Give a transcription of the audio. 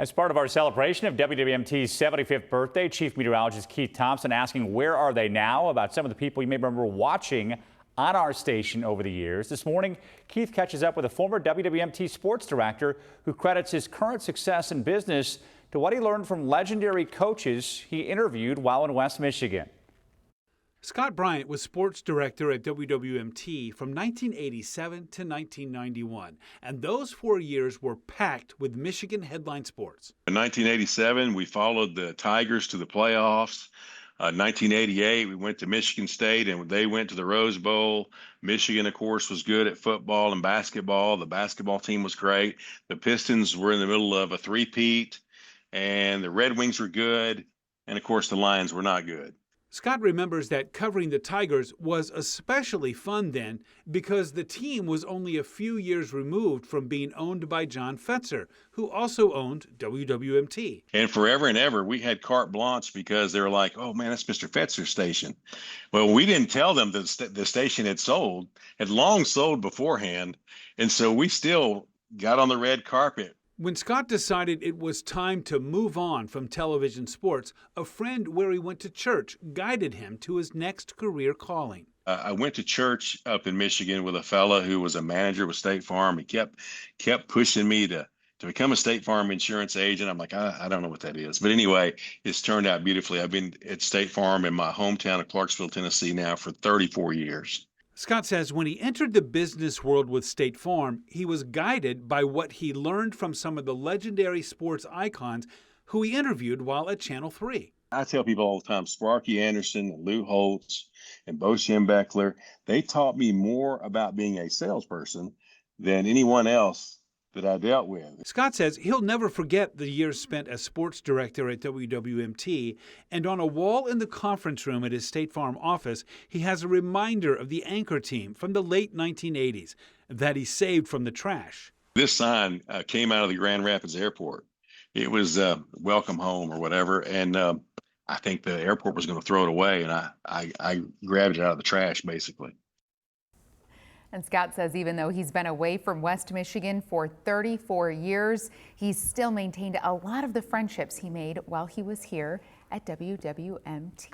As part of our celebration of WWMT's 75th birthday, Chief Meteorologist Keith Thompson asking where are they now about some of the people you may remember watching on our station over the years. This morning, Keith catches up with a former WWMT sports director who credits his current success in business to what he learned from legendary coaches he interviewed while in West Michigan. Scott Bryant was sports director at WWMT from 1987 to 1991, and those 4 years were packed with Michigan headline sports. In 1987, we followed the Tigers to the playoffs. 1988, we went to Michigan State, and they went to the Rose Bowl. Michigan, of course, was good at football and basketball. The basketball team was great. The Pistons were in the middle of a three-peat, and the Red Wings were good, and, of course, the Lions were not good. Scott remembers that covering the Tigers was especially fun then because the team was only a few years removed from being owned by John Fetzer, who also owned WWMT. And forever and ever, we had carte blanche because they were like, oh, man, that's Mr. Fetzer's station. Well, we didn't tell them that the station had long sold beforehand, and so we still got on the red carpet. When Scott decided it was time to move on from television sports, a friend where he went to church guided him to his next career calling. I went to church up in Michigan with a fella who was a manager with State Farm. He kept pushing me to become a State Farm insurance agent. I'm like, I don't know what that is. But anyway, it's turned out beautifully. I've been at State Farm in my hometown of Clarksville, Tennessee now for 34 years. Scott says when he entered the business world with State Farm, he was guided by what he learned from some of the legendary sports icons who he interviewed while at Channel 3. I tell people all the time, Sparky Anderson and Lou Holtz and Bo Schembechler, they taught me more about being a salesperson than anyone else that I dealt with. Scott says he'll never forget the years spent as sports director at WWMT, and on a wall in the conference room at his State Farm office, he has a reminder of the anchor team from the late 1980s that he saved from the trash. This sign came out of the Grand Rapids Airport. It was welcome home or whatever, and I think the airport was going to throw it away, and I grabbed it out of the trash, basically. And Scott says even though he's been away from West Michigan for 34 years, he's still maintained a lot of the friendships he made while he was here at WWMT.